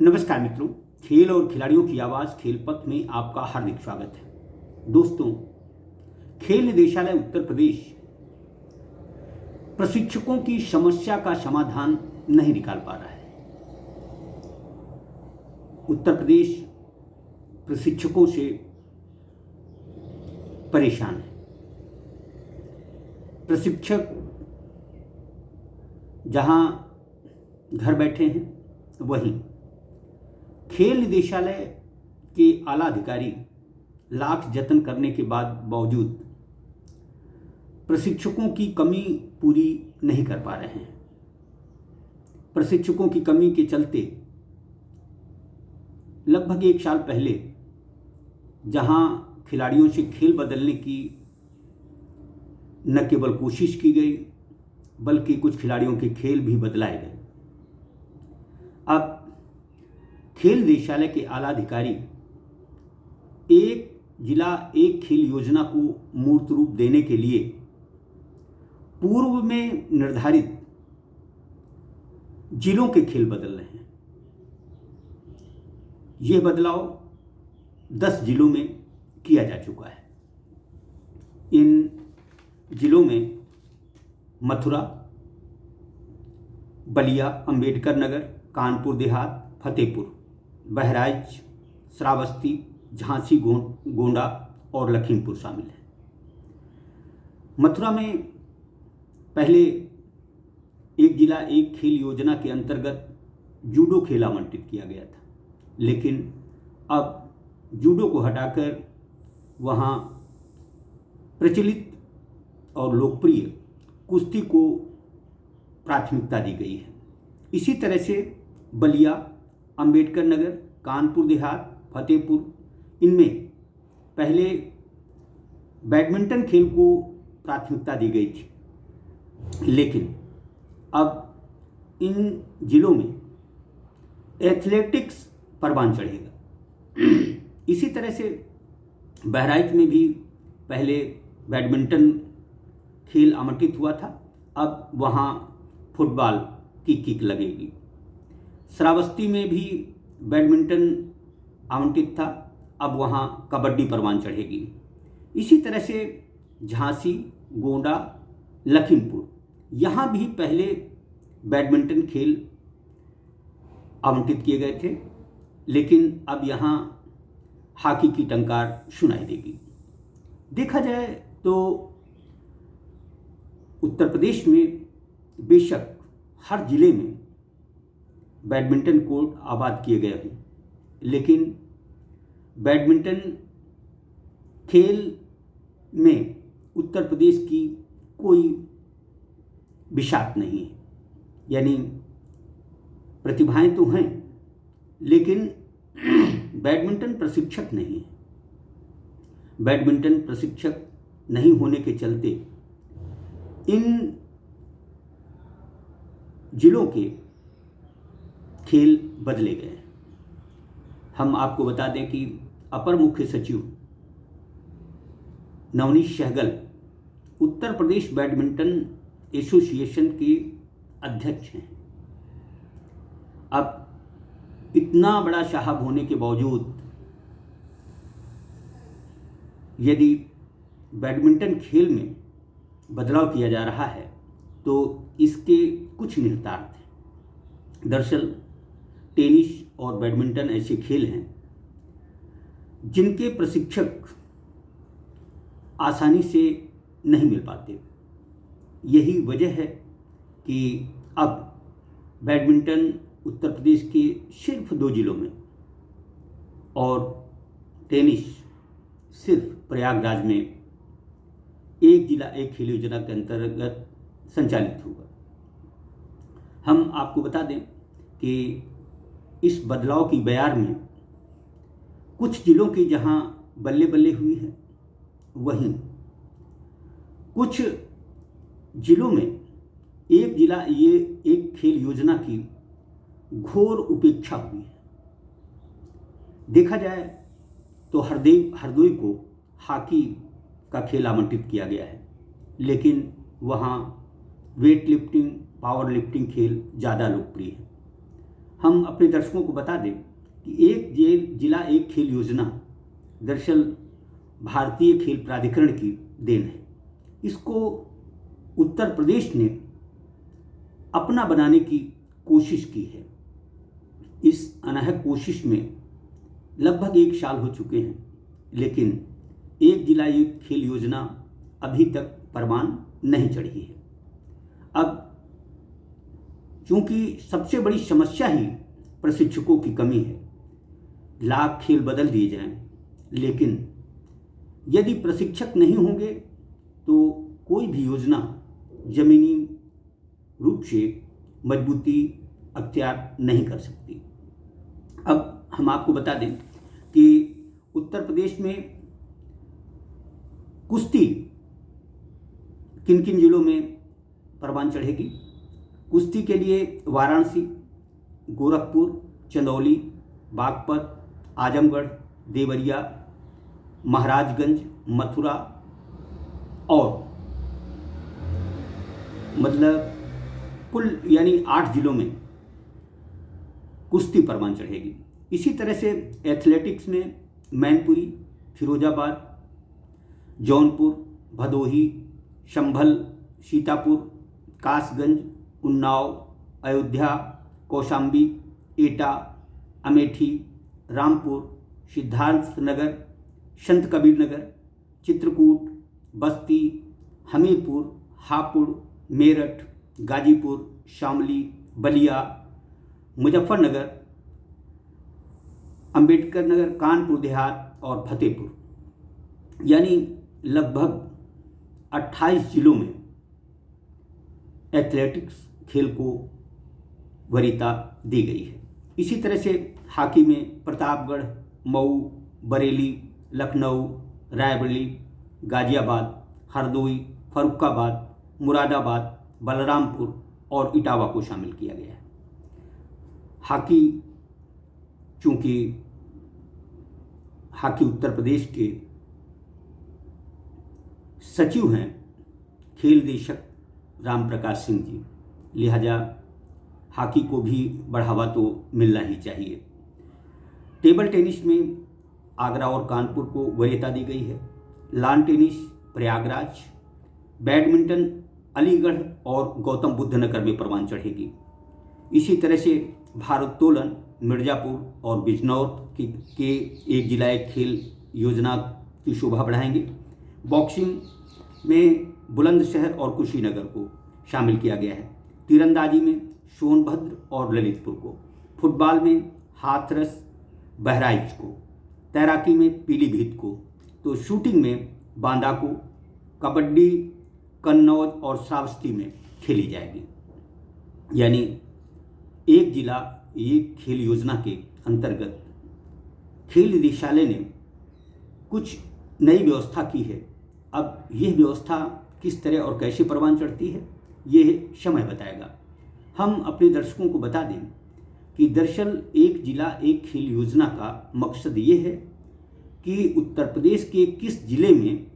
नमस्कार मित्रों, खेल और खिलाड़ियों की आवाज़ खेल पथ में आपका हार्दिक स्वागत है। दोस्तों, खेल निदेशालय उत्तर प्रदेश प्रशिक्षकों की समस्या का समाधान नहीं निकाल पा रहा है। उत्तर प्रदेश प्रशिक्षकों से परेशान है। प्रशिक्षक जहां घर बैठे हैं, वहीं खेल निदेशालय के आला अधिकारी लाख जतन करने के बावजूद प्रशिक्षकों की कमी पूरी नहीं कर पा रहे हैं। प्रशिक्षकों की कमी के चलते लगभग 1 साल पहले जहां खिलाड़ियों से खेल बदलने की न केवल कोशिश की गई, बल्कि कुछ खिलाड़ियों के खेल भी बदलाए गए। अब खेल निदेशालय के आला अधिकारी एक जिला एक खेल योजना को मूर्त रूप देने के लिए पूर्व में निर्धारित जिलों के खेल बदल रहे हैं। यह बदलाव 10 जिलों में किया जा चुका है। इन जिलों में मथुरा, बलिया, अंबेडकर नगर, कानपुर देहात, फतेहपुर, बहराइच, श्रावस्ती, झांसी, गोंडा और लखीमपुर शामिल है। मथुरा में पहले एक जिला एक खेल योजना के अंतर्गत जूडो खेल आवंटित किया गया था, लेकिन अब जूडो को हटाकर वहाँ प्रचलित और लोकप्रिय कुश्ती को प्राथमिकता दी गई है। इसी तरह से बलिया, अंबेडकर नगर, कानपुर देहात, फतेहपुर, इनमें पहले बैडमिंटन खेल को प्राथमिकता दी गई थी, लेकिन अब इन जिलों में एथलेटिक्स परवान चढ़ेगा। इसी तरह से बहराइच में भी पहले बैडमिंटन खेल आवंटित हुआ था, अब वहाँ फुटबॉल की किक लगेगी। श्रावस्ती में भी बैडमिंटन आवंटित था, अब वहाँ कबड्डी परवान चढ़ेगी। इसी तरह से झांसी, गोंडा, लखीमपुर, यहाँ भी पहले बैडमिंटन खेल आवंटित किए गए थे, लेकिन अब यहाँ हॉकी की टंकार सुनाई देगी। देखा जाए तो उत्तर प्रदेश में बेशक हर जिले में बैडमिंटन कोर्ट आबाद किए गए हों, लेकिन बैडमिंटन खेल में उत्तर प्रदेश की कोई बिसात नहीं है। यानी प्रतिभाएं तो हैं, लेकिन बैडमिंटन प्रशिक्षक नहीं है। बैडमिंटन प्रशिक्षक नहीं होने के चलते इन जिलों के खेल बदले गए। हम आपको बता दें कि अपर मुख्य सचिव नवनीत सहगल उत्तर प्रदेश बैडमिंटन एसोसिएशन के अध्यक्ष हैं। अब इतना बड़ा साहब होने के बावजूद यदि बैडमिंटन खेल में बदलाव किया जा रहा है, तो इसके कुछ निहितार्थ हैं। दरअसल टेनिस और बैडमिंटन ऐसे खेल हैं जिनके प्रशिक्षक आसानी से नहीं मिल पाते। यही वजह है कि अब बैडमिंटन उत्तर प्रदेश के सिर्फ 2 जिलों में और टेनिस सिर्फ प्रयागराज में एक जिला एक खेल योजना के अंतर्गत संचालित होगा। हम आपको बता दें कि इस बदलाव की बयार में कुछ जिलों की जहां बल्ले बल्ले हुई है, वहीं कुछ जिलों में एक जिला ये एक खेल योजना की घोर उपेक्षा हुई है। देखा जाए तो हरदोई को हॉकी का खेल आवंटित किया गया है, लेकिन वहाँ वेट लिफ्टिंग, पावर लिफ्टिंग खेल ज़्यादा लोकप्रिय है। हम अपने दर्शकों को बता दें कि एक जिला एक खेल योजना दरअसल भारतीय खेल प्राधिकरण की देन है। इसको उत्तर प्रदेश ने अपना बनाने की कोशिश की है। इस अनाहक कोशिश में लगभग 1 साल हो चुके हैं, लेकिन एक जिला एक खेल योजना अभी तक परवान नहीं चढ़ी है। अब चूंकि सबसे बड़ी समस्या ही प्रशिक्षकों की कमी है, लाख खेल बदल दिए जाएं, लेकिन यदि प्रशिक्षक नहीं होंगे तो कोई भी योजना जमीनी रूप से मजबूती अख्तियार नहीं कर सकती। अब हम आपको बता दें कि उत्तर प्रदेश में कुश्ती किन किन जिलों में परवान चढ़ेगी। कुश्ती के लिए वाराणसी, गोरखपुर, चंदौली, बागपत, आजमगढ़, देवरिया, महाराजगंज, मथुरा और मतलब कुल यानी 8 जिलों में कुश्ती परवान चढ़ेगी। इसी तरह से एथलेटिक्स में मैनपुरी, फिरोजाबाद, जौनपुर, भदोही, संभल, सीतापुर, कासगंज, उन्नाव, अयोध्या, कौशाम्बी, एटा, अमेठी, रामपुर, सिद्धार्थनगर, संत कबीर नगर, चित्रकूट, बस्ती, हमीरपुर, हापुड़, मेरठ, गाजीपुर, शामली, बलिया, मुजफ्फरनगर, अंबेडकर नगर, कानपुर देहात और फतेहपुर, यानी लगभग 28 जिलों में एथलेटिक्स खेल को वरीयता दी गई है। इसी तरह से हॉकी में प्रतापगढ़, मऊ, बरेली, लखनऊ, रायबरेली, गाजियाबाद, हरदोई, फर्रुखाबाद, मुरादाबाद, बलरामपुर और इटावा को शामिल किया गया है। हॉकी चूंकि हॉकी उत्तर प्रदेश के सचिव हैं खेल निदेशक राम प्रकाश सिंह जी, लिहाजा हॉकी को भी बढ़ावा तो मिलना ही चाहिए। टेबल टेनिस में आगरा और कानपुर को वरीयता दी गई है। Lawn tennis Prayagraj, badminton Aligarh और गौतम बुद्ध नगर में परवान चढ़ेगी। इसी तरह से भारोत्तोलन मिर्जापुर और बिजनौर के एक जिला एक खेल योजना की शोभा बढ़ाएंगे। बॉक्सिंग में बुलंदशहर और कुशीनगर को शामिल किया गया है। तीरंदाजी में सोनभद्र और ललितपुर को, फुटबॉल में हाथरस बहराइच को, तैराकी में पीलीभीत को, तो शूटिंग में बांदा को, कबड्डी कन्नौज और श्रावस्ती में खेली जाएगी। यानी एक जिला एक खेल योजना के अंतर्गत खेल निदेशालय ने कुछ नई व्यवस्था की है। अब यह व्यवस्था किस तरह और कैसे परवान चढ़ती है, यह समय बताएगा। हम अपने दर्शकों को बता दें कि दरअसल एक जिला एक खेल योजना का मकसद ये है कि उत्तर प्रदेश के किस जिले में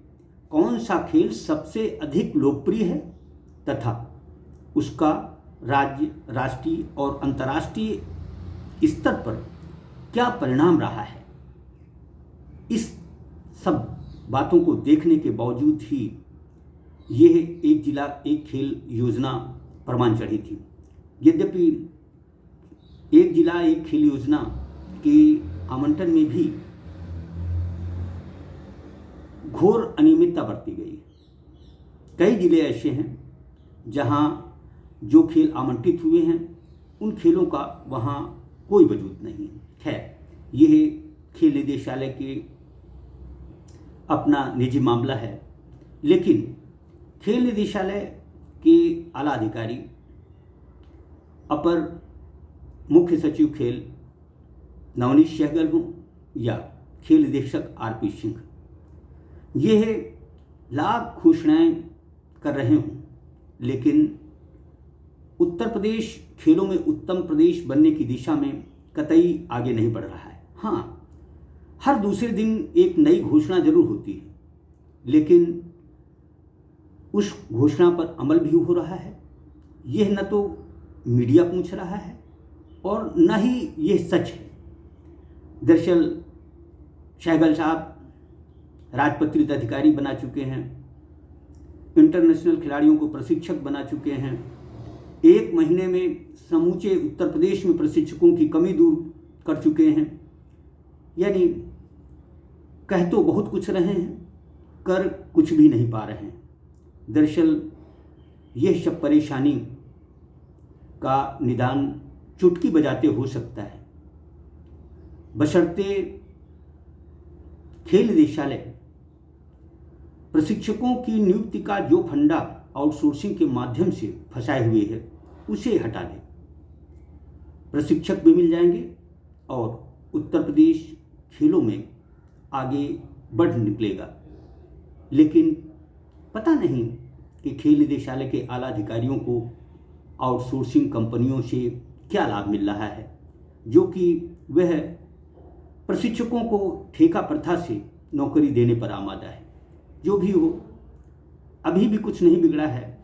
कौन सा खेल सबसे अधिक लोकप्रिय है तथा उसका राज्य, राष्ट्रीय और अंतर्राष्ट्रीय स्तर पर क्या परिणाम रहा है। इस सब बातों को देखने के बावजूद ही यह एक जिला एक खेल योजना परवान चढ़ी थी। यद्यपि एक जिला एक खेल योजना के आवंटन में भी घोर अनियमितता बरती गई। कई जिले ऐसे हैं जहां जो खेल आवंटित हुए हैं उन खेलों का वहां कोई वजूद नहीं है। यह खेल निदेशालय के अपना निजी मामला है, लेकिन खेल निदेशालय के आला अधिकारी अपर मुख्य सचिव खेल नवनीत सहगल हों या खेल निदेशक आरपी सिंह, यह लाख घोषणाएं कर रहे हों, लेकिन उत्तर प्रदेश खेलों में उत्तम प्रदेश बनने की दिशा में कतई आगे नहीं बढ़ रहा है। हाँ, हर दूसरे दिन एक नई घोषणा जरूर होती है, लेकिन उस घोषणा पर अमल भी हो रहा है, यह न तो मीडिया पूछ रहा है और न ही ये सच है। दरअसल सहगल साहब राजपत्रित अधिकारी बना चुके हैं, इंटरनेशनल खिलाड़ियों को प्रशिक्षक बना चुके हैं, 1 महीने में समूचे उत्तर प्रदेश में प्रशिक्षकों की कमी दूर कर चुके हैं। यानी कह तो बहुत कुछ रहे हैं, कर कुछ भी नहीं पा रहे हैं। दरअसल यह सब परेशानी का निदान चुटकी बजाते हो सकता है, बशर्ते खेल निदेशालय प्रशिक्षकों की नियुक्ति का जो फंडा आउटसोर्सिंग के माध्यम से फंसाए हुए है उसे हटा दे। प्रशिक्षक भी मिल जाएंगे और उत्तर प्रदेश खेलों में आगे बढ़ निकलेगा। लेकिन पता नहीं कि खेल निदेशालय के आला अधिकारियों को आउटसोर्सिंग कंपनियों से क्या लाभ मिल रहा है, जो कि वह प्रशिक्षकों को ठेका प्रथा से नौकरी देने पर आमादा है। जो भी हो, अभी भी कुछ नहीं बिगड़ा है।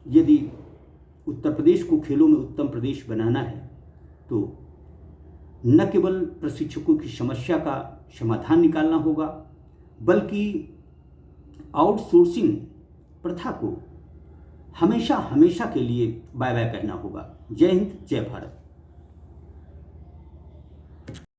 यदि उत्तर प्रदेश को खेलों में उत्तम प्रदेश बनाना है तो न केवल प्रशिक्षकों की समस्या का समाधान निकालना होगा, बल्कि आउटसोर्सिंग प्रथा को हमेशा हमेशा के लिए बाय बाय कहना होगा। जय हिंद, जय भारत।